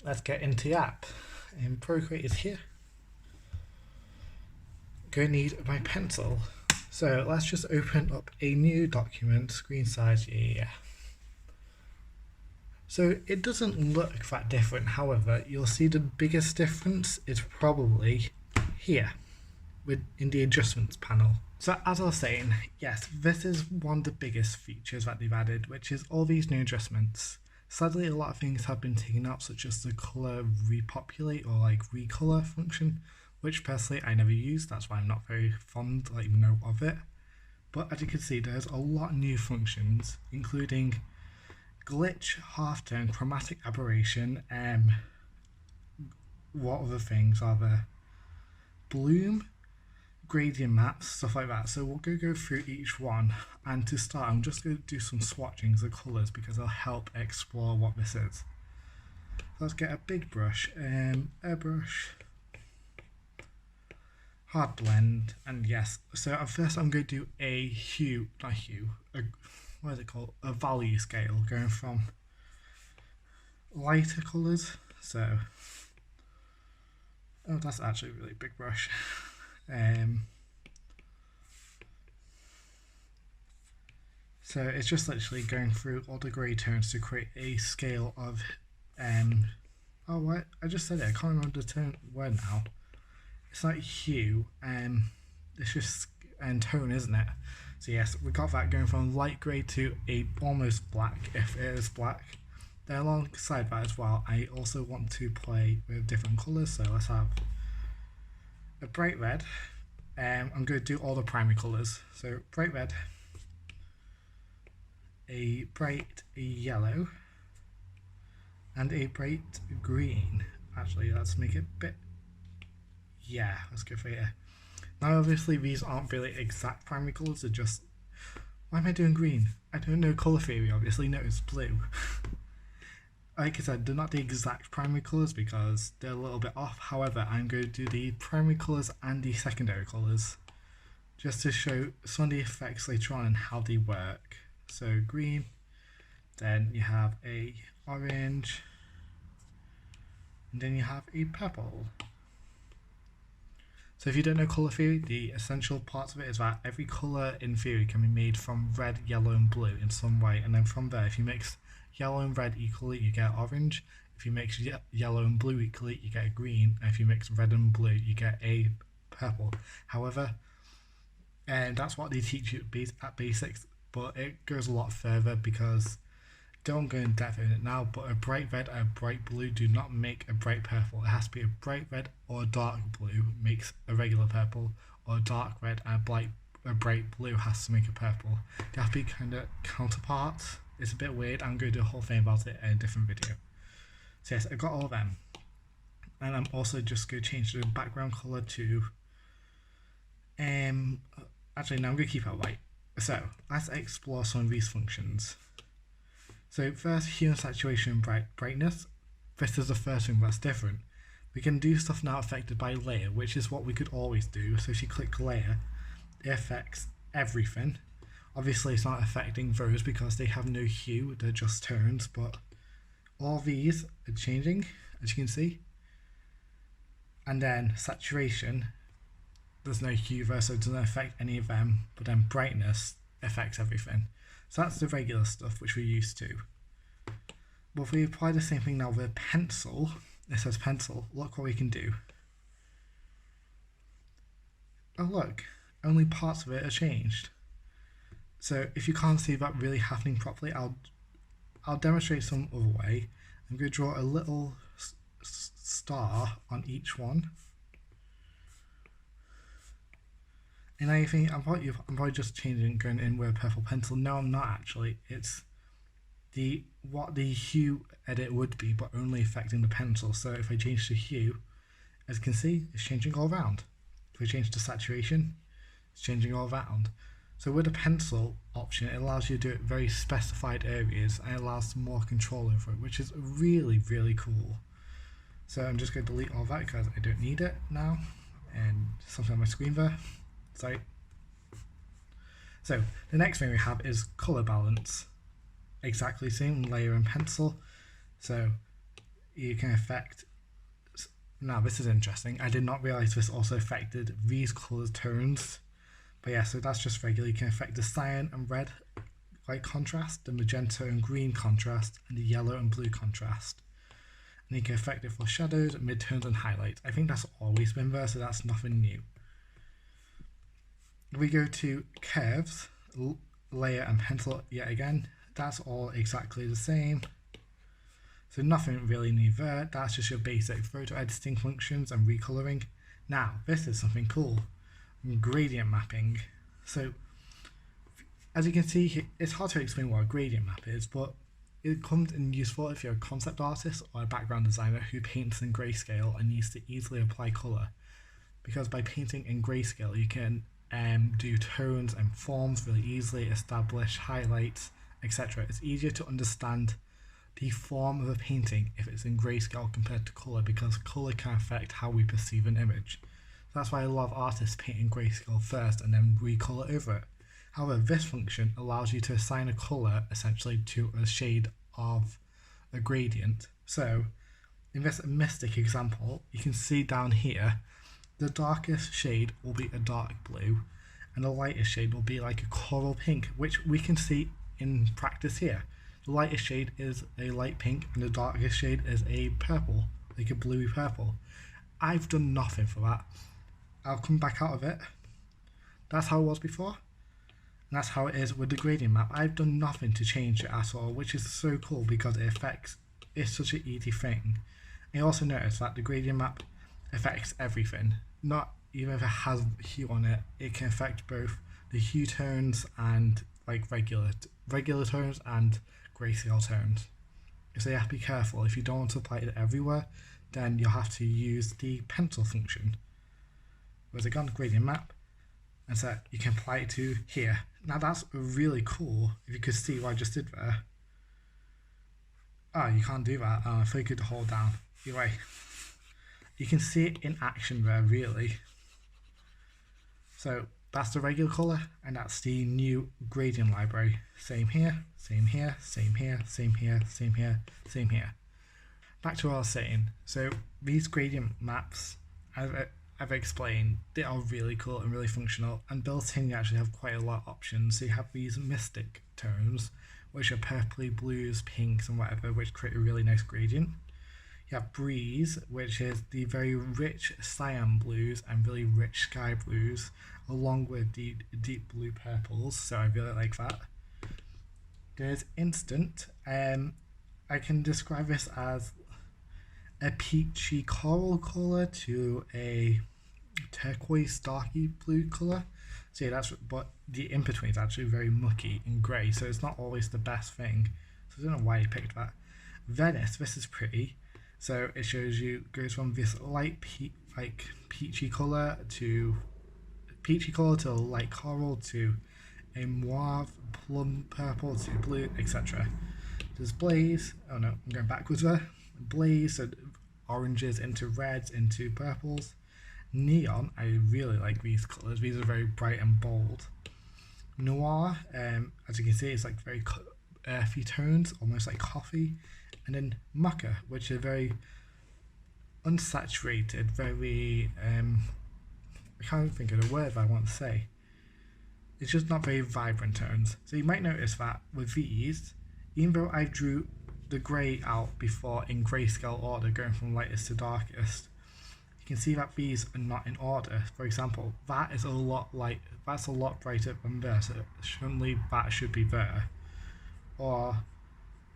let's get into the app. And Procreate is here. Going to need my pencil. So let's just open up a new document, screen size, yeah. So it doesn't look that different, however, you'll see the biggest difference is probably here, in the adjustments panel. So as I was saying, yes, this is one of the biggest features that they've added, which is all these new adjustments. Sadly, a lot of things have been taken out, such as the color repopulate or like recolor function, which personally I never use. That's why I'm not very fond, of it. But as you can see, there's a lot of new functions, including glitch, halftone, chromatic aberration, what other things are there? Bloom, gradient maps, stuff like that. So we'll go through each one, and to start I'm just going to do some swatchings of the colours because it'll help explore what this is. So let's get a big brush, airbrush, hard blend, and yes, so at first I'm going to do a what is it called? A value scale, going from lighter colours. So, oh, that's actually a really big brush. So it's just literally going through all the grey tones to create a scale of, oh what? I just said it, I can't remember the word now. It's like hue, it's just tone, isn't it? So yes, we got that going from light grey to a almost black, if it is black. Then alongside that as well, I also want to play with different colours, so let's have a bright red. I'm going to do all the primary colours, so bright red, a bright yellow, and a bright green. Actually, let's make it a bit, yeah, let's go for it. Now obviously these aren't really exact primary colours, they're just, why am I doing green? I don't know colour theory, obviously. No, it's blue. Like I said, they're not the exact primary colours because they're a little bit off. However, I'm going to do the primary colours and the secondary colours just to show some of the effects later on and how they work. So green, then you have a orange, and then you have a purple. So if you don't know colour theory, the essential parts of it is that every colour in theory can be made from red, yellow and blue in some way, and then from there, if you mix yellow and red equally, you get orange. If you mix yellow and blue equally, you get a green. And if you mix red and blue, you get a purple. However, and that's what they teach you at basics, but it goes a lot further because, don't go in depth in it now, but a bright red and a bright blue do not make a bright purple. It has to be a bright red or a dark blue makes a regular purple, or a dark red and a bright blue has to make a purple. They have to be kind of counterparts. It's a bit weird. I'm going to do a whole thing about it in a different video. So yes, I've got all of them. And I'm also just going to change the background colour to, actually no, I'm going to keep it white. So let's explore some of these functions. So first, hue and saturation and brightness. This is the first thing that's different. We can do stuff now affected by layer, which is what we could always do. So if you click layer, it affects everything. Obviously it's not affecting those because they have no hue, they're just tones, but all these are changing, as you can see. And then saturation, there's no hue there, so it doesn't affect any of them, but then brightness affects everything. So that's the regular stuff which we're used to. But if we apply the same thing now with a pencil, it says pencil, look what we can do. Oh look, only parts of it are changed. So if you can't see that really happening properly, I'll demonstrate some other way. I'm going to draw a little star on each one. And I think I'm probably just changing, going in with a purple pencil. No, I'm not actually. It's what the hue edit would be, but only affecting the pencil. So if I change the hue, as you can see, it's changing all around. If I change to saturation, it's changing all around. So with the pencil option, it allows you to do it very specified areas and it allows more control over it, which is really, really cool. So I'm just going to delete all that because I don't need it now. And something on my screen there. Sorry. So the next thing we have is color balance. Exactly same layer and pencil. So you can affect. Now this is interesting. I did not realize this also affected these color tones. But yeah, so that's just regular. You can affect the cyan and red light contrast, the magenta and green contrast, and the yellow and blue contrast. And you can affect it for shadows, midtones, and highlights. I think that's always been there, so that's nothing new. We go to curves, layer, and pencil yet again. That's all exactly the same. So nothing really new there. That's just your basic photo editing functions and recoloring. Now, this is something cool. Gradient mapping. So, as you can see here, it's hard to explain what a gradient map is, but it comes in useful if you're a concept artist or a background designer who paints in grayscale and needs to easily apply color. Because by painting in grayscale, you can do tones and forms really easily, establish highlights, etc. It's easier to understand the form of a painting if it's in grayscale compared to color, because color can affect how we perceive an image. That's why a lot of artists paint in grayscale first and then recolor over it. However, this function allows you to assign a color essentially to a shade of a gradient. So in this mystic example, you can see down here, the darkest shade will be a dark blue and the lightest shade will be like a coral pink, which we can see in practice here. The lightest shade is a light pink and the darkest shade is a purple, like a bluey purple. I've done nothing for that. I'll come back out of it. That's how it was before. And that's how it is with the gradient map. I've done nothing to change it at all, which is so cool because it's such an easy thing. And you also notice that the gradient map affects everything. Not even if it has hue on it, it can affect both the hue tones and like regular tones and grayscale tones. So you have to be careful. If you don't want to apply it everywhere, then you'll have to use the pencil function. Whereas again, gradient map, and so you can apply it to here. Now that's really cool. If you could see what I just did there. Oh, you can't do that. If you could hold down. Either way, you can see it in action there, really. So that's the regular color, and that's the new gradient library. Same here, same here, same here, same here, same here, same here. Back to what I was saying. So these gradient maps, I've explained, they are really cool and really functional, and built-in you actually have quite a lot of options. So you have these mystic tones, which are purpley, blues, pinks, and whatever, which create a really nice gradient. You have breeze, which is the very rich cyan blues and really rich sky blues, along with the deep blue purples, so I really like that. There's instant, I can describe this as a peachy coral colour to a turquoise darky blue colour. So yeah, but the in-between is actually very mucky and grey, so it's not always the best thing. So I don't know why you picked that. Venice, this is pretty. So it shows you, goes from this light peachy colour to a light coral to a mauve, plum purple to blue, etc. There's blaze, oh no, I'm going backwards there. Blaze, so oranges into reds into purples. Neon, I really like these colours. These are very bright and bold. Noir, as you can see, it's like very earthy tones, almost like coffee. And then Mocha, which is very unsaturated, very I can't even think of the word I want to say. It's just not very vibrant tones. So you might notice that with these, even though I drew the grey out before in grayscale order, going from lightest to darkest, you can see that these are not in order. For example, that is that's a lot brighter than this, so surely that should be there. Or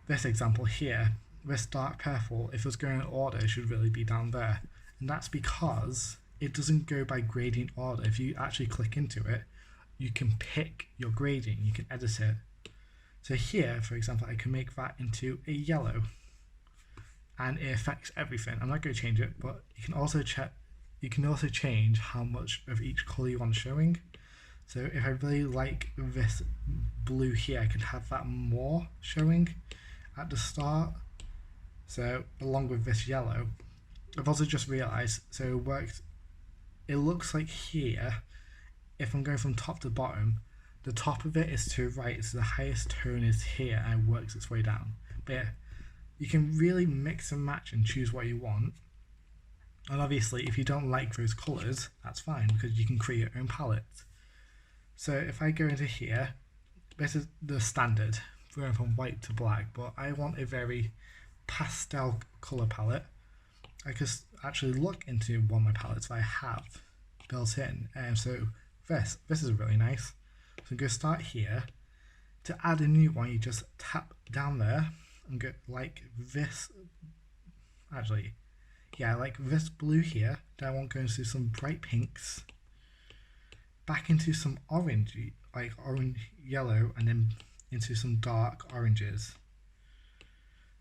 this example here, this dark purple, if it was going in order, it should really be down there. And that's because it doesn't go by gradient order. If you actually click into it, you can pick your gradient, you can edit it. So here, for example, I can make that into a yellow, and it affects everything. I'm not going to change it, but you can also change how much of each colour you want showing. So if I really like this blue here, I can have that more showing at the start. So along with this yellow, I've also just realised, so it looks like here, if I'm going from top to bottom, the top of it is to right, so the highest tone is here and it works its way down. But yeah, You can really mix and match and choose what you want. And obviously, if you don't like those colours, that's fine because you can create your own palette. So if I go into here, this is the standard, going from white to black, but I want a very pastel colour palette. I could actually look into one of my palettes that I have built in, and so this is really nice. So I'm going to start here. To add a new one, you just tap down there and go like this. Actually, yeah, like this blue here. Then I want to go into some bright pinks, back into some orange, like orange yellow, and then into some dark oranges.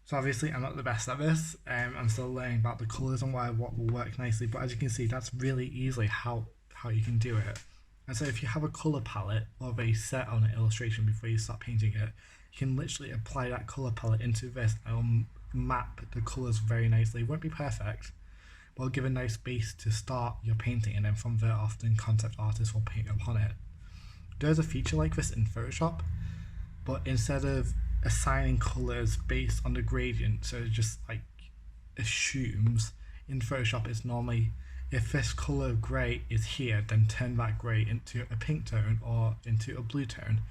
So obviously I'm not the best at this, I'm still learning about the colours and what will work nicely, but as you can see, that's really easily how you can do it. And so if you have a colour palette already set on an illustration before you start painting it, you can literally apply that colour palette into this and it'll map the colours very nicely. It won't be perfect, but it'll give a nice base to start your painting, and then from there often concept artists will paint upon it. There's a feature like this in Photoshop, but instead of assigning colours based on the gradient, so it just like assumes, in Photoshop it's normally, if this colour of grey is here, then turn that grey into a pink tone or into a blue tone.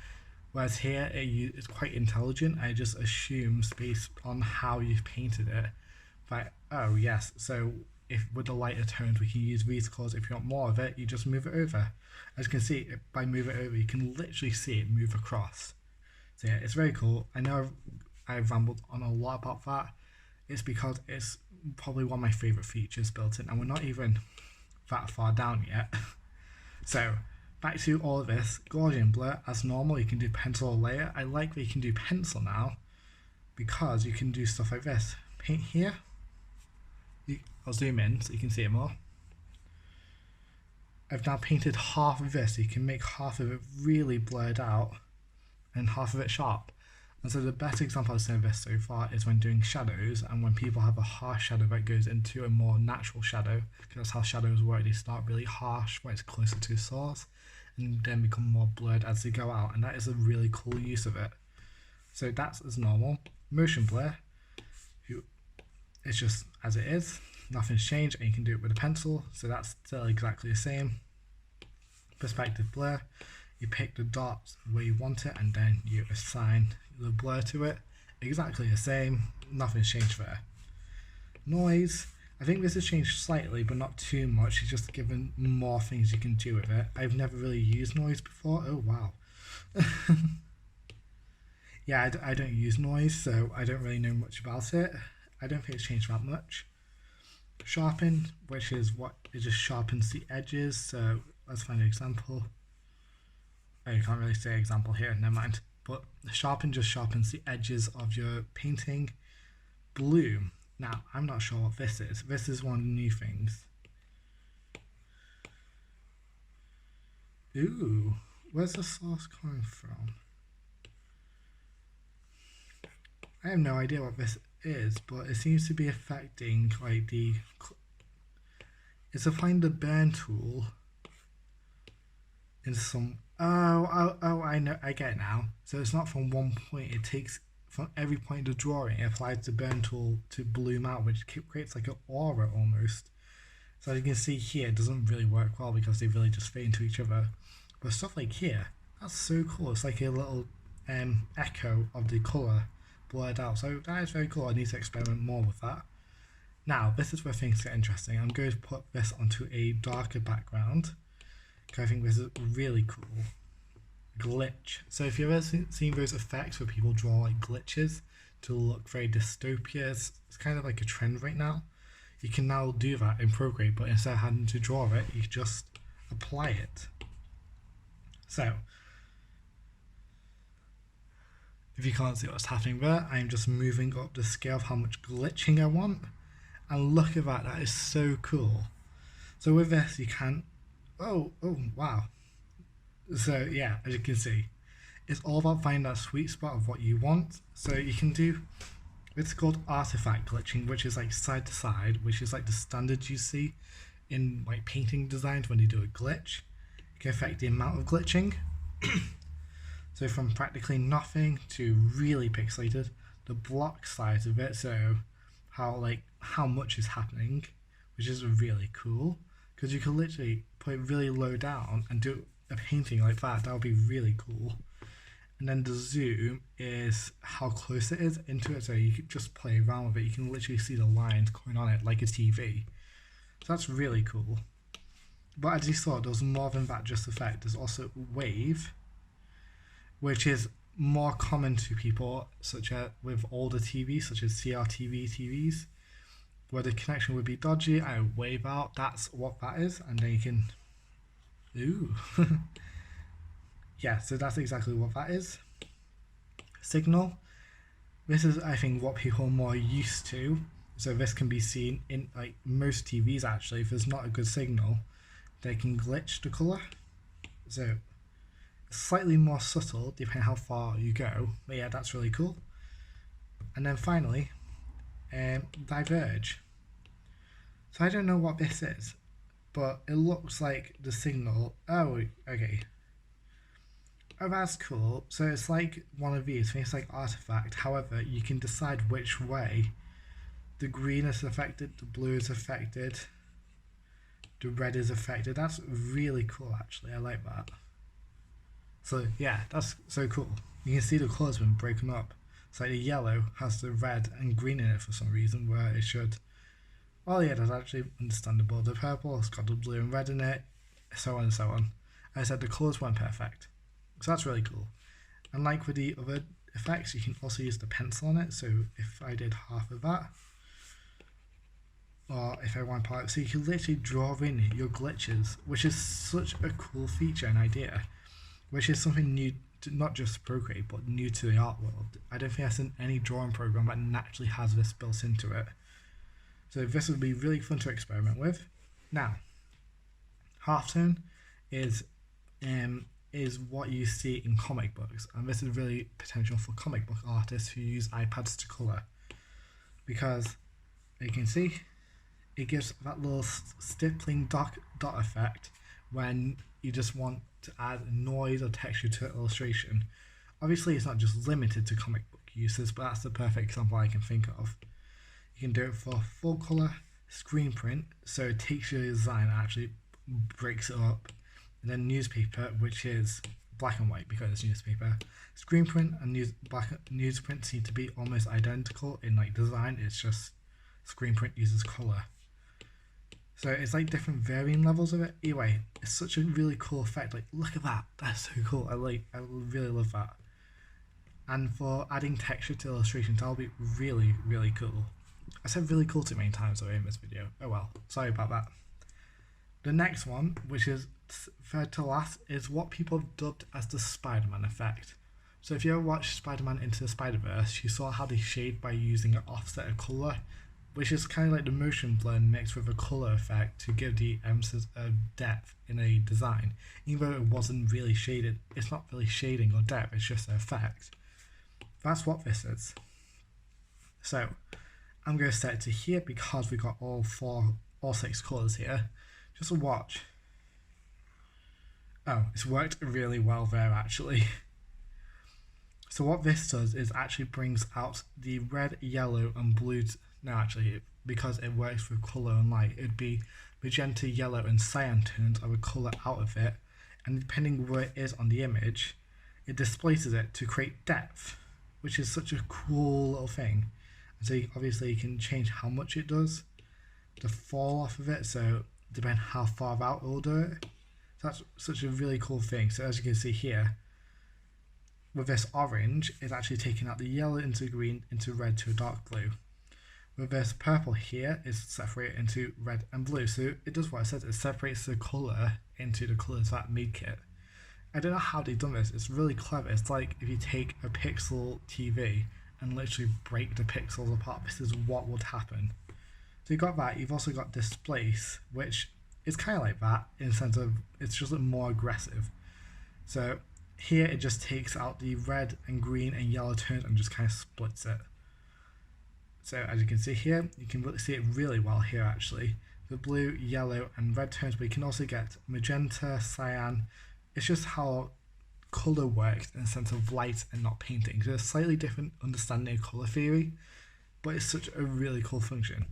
Whereas here it's quite intelligent, and it just assumes based on how you've painted it, that, oh yes, so if with the lighter tones we can use these colours. If you want more of it, you just move it over. As you can see, by moving it over, you can literally see it move across. So yeah, it's very cool. I know I've rambled on a lot about that. It's because it's probably one of my favourite features built in, and we're not even that far down yet. So back to all of this, Gaussian blur, as normal, you can do pencil or layer. I like that you can do pencil now, because you can do stuff like this. Paint here. I'll zoom in so you can see it more. I've now painted half of this, so you can make half of it really blurred out and half of it sharp. And so the best example I've seen of this so far is when doing shadows, and when people have a harsh shadow that goes into a more natural shadow, because that's how shadows work. They start really harsh when it's closer to source, and then become more blurred as they go out, and that is a really cool use of it. So that's as normal. Motion blur, it's just as it is, nothing's changed, and you can do it with a pencil, so that's still exactly the same. Perspective blur, you pick the dots where you want it, and then you assign the blur to it. Exactly the same, nothing's changed there. Noise, I think this has changed slightly, but not too much. It's just given more things you can do with it. I've never really used noise before. Oh wow. Yeah, I don't use noise, so I don't really know much about it. I don't think it's changed that much. Sharpen, which is what it just sharpens the edges. So let's find an example. Oh, you can't really say example here, never mind. But sharpen just sharpens the edges of your painting. Bloom, now I'm not sure what this is. This is one of the new things. Ooh, where's the source coming from? I have no idea what this is, but it seems to be affecting like the, it's applying the burn tool in some, oh, I know, I get it now. So it's not from one point, it takes from every point of the drawing, it applies the burn tool to bloom out, which creates like an aura almost. So as you can see here, it doesn't really work well because they really just fit into each other. But stuff like here, that's so cool. It's like a little echo of the colour blurred out. So that is very cool. I need to experiment more with that. Now, this is where things get interesting. I'm going to put this onto a darker background, because I think this is really cool. Glitch. So if you've ever seen those effects where people draw like glitches to look very dystopias, it's kind of like a trend right now. You can now do that in Procreate, but instead of having to draw it, you just apply it. So if you can't see what's happening there, I'm just moving up the scale of how much glitching I want. And look at that, that is so cool. So with this you can, oh wow. So yeah, as you can see, it's all about finding that sweet spot of what you want. So you can do, it's called artifact glitching, which is like side to side, which is like the standard you see in like painting designs when you do a glitch. It can affect the amount of glitching. So from practically nothing to really pixelated. the block size of it, so how much is happening, which is really cool because you can literally put it really low down and do a painting like that. That would be really cool. And then the zoom is how close it is into it, so you can just play around with it. You can literally see the lines going on it like a TV. So that's really cool. But as you saw, there's more than that just effect. There's also wave, which is more common to people such as with older TVs, such as CRTV TVs, where the connection would be dodgy and wave out. That's what that is, and then you can, ooh, yeah. So that's exactly what that is. Signal. This is, I think, what people are more used to. So this can be seen in like most TVs actually. If there's not a good signal, they can glitch the color. So slightly more subtle depending how far you go, but yeah, that's really cool. And then finally, diverge. So I don't know what this is, but it looks like the signal. Oh, okay. Oh, that's cool. So it's like one of these. I think it's like artifact. However, you can decide which way the green is affected, the blue is affected, the red is affected. That's really cool, actually. I like that. So yeah, that's so cool. You can see the colours been broken up. So like the yellow has the red and green in it for some reason, where it should. Oh yeah, that's actually understandable. The purple has got the blue and red in it, so on and so on. As I said, the colours weren't perfect. So that's really cool. And like with the other effects, you can also use the pencil on it. So if I did half of that, or if I want part, so you can literally draw in your glitches, which is such a cool feature and idea. Which is something new, to not just Procreate, but new to the art world. I don't think I've seen any drawing program that naturally has this built into it. So this would be really fun to experiment with. Now, halftone is what you see in comic books, and this is really potential for comic book artists who use iPads to color, because you can see it gives that little stippling dot effect when you just want to add noise or texture to an illustration. Obviously, it's not just limited to comic book uses, but that's the perfect example I can think of. You can do it for full color screen print, so it takes your design and actually breaks it up. And then newspaper, which is black and white because it's newspaper. Screen print and newsprint seem to be almost identical in like design. It's just screen print uses color. So it's like different varying levels of it. Anyway, it's such a really cool effect. Like, look at that. That's so cool. I really love that. And for adding texture to illustrations, that'll be really, really cool. I said really cool too many times already in this video. Oh well, sorry about that. The next one, which is third to last, is what people have dubbed as the Spider-Man effect. So if you ever watched Spider-Man Into the Spider-Verse, you saw how they shade by using an offset of colour, which is kind of like the motion blur mixed with a colour effect to give the emphasis of depth in a design. Even though it wasn't really shaded, it's not really shading or depth, it's just an effect. That's what this is. So I'm going to set it to here because we got all 6 colours here. Just a watch. Oh, it's worked really well there actually. So what this does is actually brings out the red, yellow and blue. No, actually, because it works with colour and light, it'd be magenta, yellow and cyan tones I would colour out of it, and depending where it is on the image, it displaces it to create depth, which is such a cool little thing. And so obviously you can change how much it does to fall off of it, so depending how far out it will do it. So that's such a really cool thing. So as you can see here, with this orange, it's actually taking out the yellow into green into red to a dark blue. With this purple here, it's separated into red and blue. So it does what it says, it separates the colour into the colours that made it. I don't know how they've done this, it's really clever. It's like if you take a pixel TV and literally break the pixels apart, this is what would happen. So you've got that, you've also got displace, which is kind of like that in the sense of it's just more aggressive. So here it just takes out the red and green and yellow tones and just kind of splits it. So as you can see here, you can really see it really well here actually. The blue, yellow and red tones, but you can also get magenta, cyan. It's just how colour works in the sense of light and not painting. So it's a slightly different understanding of colour theory, but it's such a really cool function.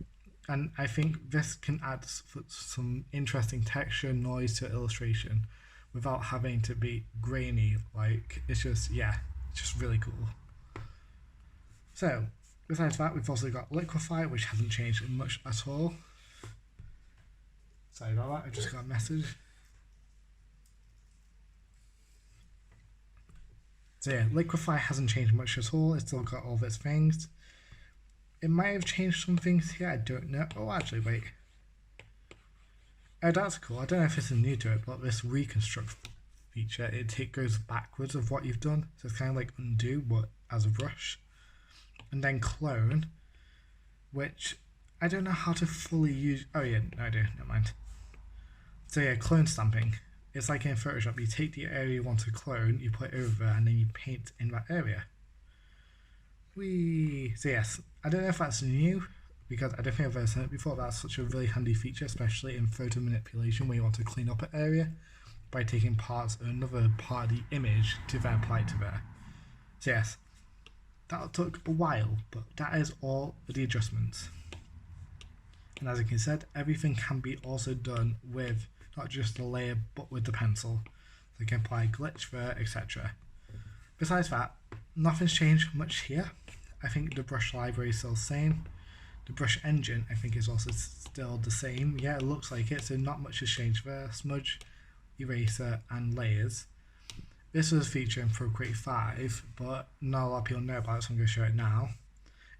And I think this can add some interesting texture, noise to illustration without having to be grainy. Like, it's just, yeah, it's just really cool. So, besides that, we've also got Liquify, which hasn't changed much at all. Sorry about that, I just got a message. So yeah, Liquify hasn't changed much at all. It's still got all of its things. It might have changed some things here, I don't know. Oh, actually, wait. Oh, that's cool. I don't know if this is new to it, but this reconstruct feature, it goes backwards of what you've done. So it's kind of like undo, but as a brush. And then clone, which I don't know how to fully use. Oh yeah, no, I do, never mind. So yeah, clone stamping. It's like in Photoshop, you take the area you want to clone, you put it over, and then you paint in that area. Whee! So yes, I don't know if that's new, because I don't think I've ever seen it before. That's such a really handy feature, especially in photo manipulation, where you want to clean up an area by taking parts of another part of the image to then apply it to there. So yes, that took a while, but that is all the adjustments. And as I can said, everything can be also done with not just the layer, but with the pencil. So you can apply glitch there, etc. Besides that, nothing's changed much here. I think the brush library is still the same. The brush engine, I think, is also still the same. Yeah, it looks like it, so not much has changed there. Smudge, eraser, and layers. This was a feature in Procreate 5, but not a lot of people know about it, so I'm going to show it now.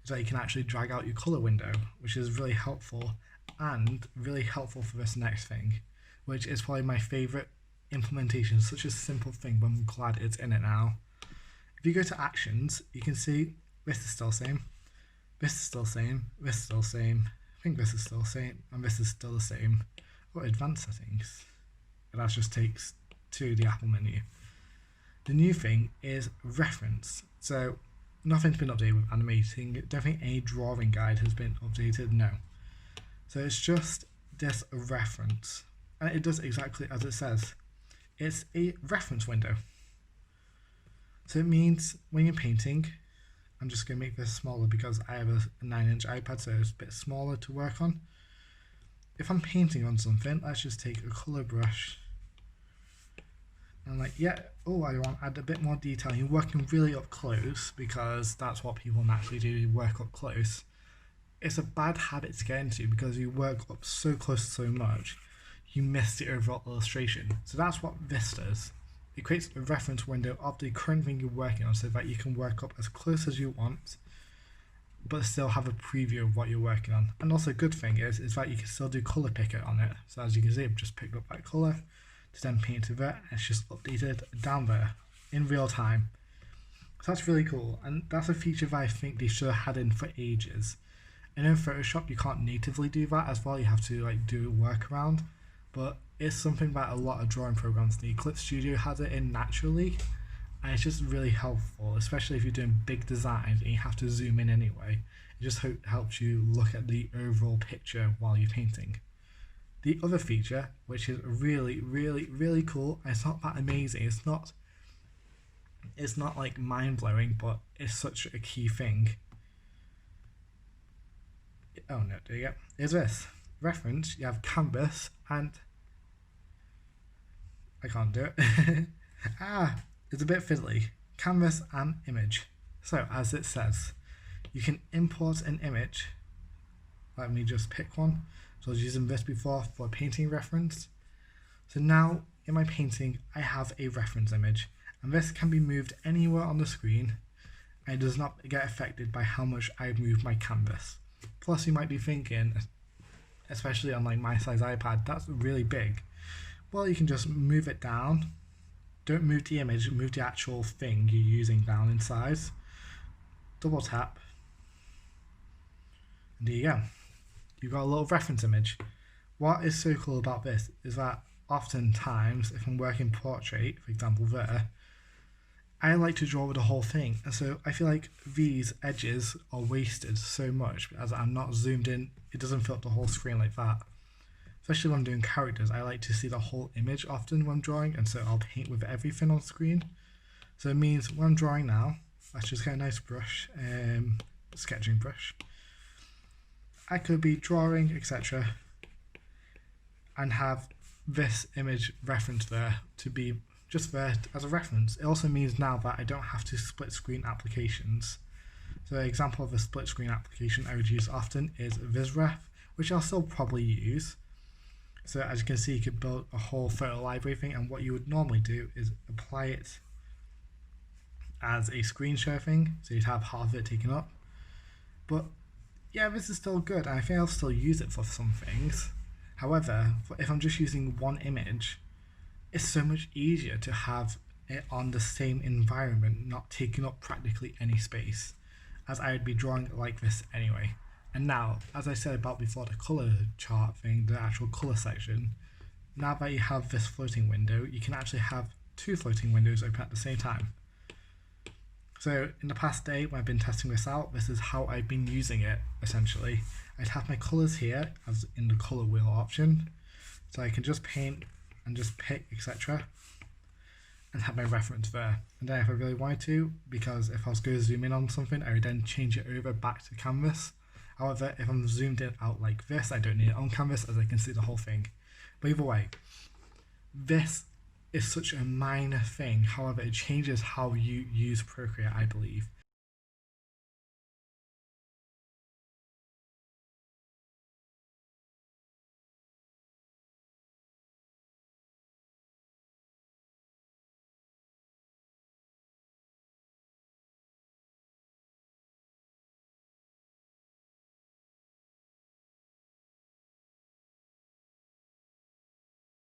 Is that you can actually drag out your colour window, which is really helpful, and really helpful for this next thing, which is probably my favourite implementation. Such a simple thing, but I'm glad it's in it now. If you go to actions, you can see this is still the same, this is still the same, this is still the same, I think this is still the same, and this is still the same. Or advanced settings. And that just takes to the Apple menu. The new thing is reference. So nothing's been updated with animating. Don't think any drawing guide has been updated, no. So it's just this reference. And it does exactly as it says. It's a reference window. So it means when you're painting, I'm just going to make this smaller because I have a 9-inch iPad, so it's a bit smaller to work on. If I'm painting on something, let's just take a colour brush. And like, yeah, oh, I want to add a bit more detail. You're working really up close because that's what people naturally do, you work up close. It's a bad habit to get into because you work up so close so much, you miss the overall illustration. So that's what this does. It creates a reference window of the current thing you're working on so that you can work up as close as you want, but still have a preview of what you're working on. And also a good thing is that you can still do colour picker on it. So as you can see, I've just picked up that colour to then paint to there, and it's just updated down there in real time. So that's really cool, and that's a feature that I think they should have had in for ages. And in Photoshop you can't natively do that as well, you have to like do a workaround, but it's something that a lot of drawing programs need. Clip Studio has it in naturally, and it's just really helpful, especially if you're doing big designs and you have to zoom in anyway. It just helps you look at the overall picture while you're painting. The other feature, which is really, really, really cool, and it's not that amazing, it's not like mind-blowing, but it's such a key thing. Oh no, there you go. Is this reference? You have canvas and I can't do it. It's a bit fiddly. Canvas and image. So as it says, you can import an image. Let me just pick one. So I was using this before for painting reference. So now in my painting, I have a reference image, and this can be moved anywhere on the screen, and it does not get affected by how much I move my canvas. Plus you might be thinking, especially on like my size iPad, that's really big. Well, you can just move it down. Don't move the image, move the actual thing you're using down in size. Double tap. And there you go. You've got a little reference image. What is so cool about this is that oftentimes, if I'm working portrait, for example there, I like to draw with the whole thing, and so I feel like these edges are wasted so much as I'm not zoomed in. It doesn't fill up the whole screen like that. Especially when I'm doing characters, I like to see the whole image often when I'm drawing, and so I'll paint with everything on screen. So it means when I'm drawing now, let's just get a nice brush, sketching brush. I could be drawing, etc., and have this image reference there to be just there as a reference. It also means now that I don't have to split screen applications. So an example of a split screen application I would use often is VisRef, which I'll still probably use. So as you can see, you could build a whole photo library thing, and what you would normally do is apply it as a screen share thing, so you'd have half of it taken up. But yeah, this is still good, and I think I'll still use it for some things. However, if I'm just using one image, it's so much easier to have it on the same environment, not taking up practically any space, as I would be drawing it like this anyway. And now, as I said about before, the color chart thing, the actual color section, now that you have this floating window, you can actually have two floating windows open at the same time. So in the past day when I've been testing this out, this is how I've been using it essentially. I'd have my colors here as in the color wheel option, so I can just paint and just pick, etc., and have my reference there. And then if I really wanted to, because if I was going to zoom in on something, I would then change it over back to canvas. However, if I'm zoomed in out like this, I don't need it on canvas, as I can see the whole thing. But either way, this is such a minor thing. However, it changes how you use Procreate, I believe.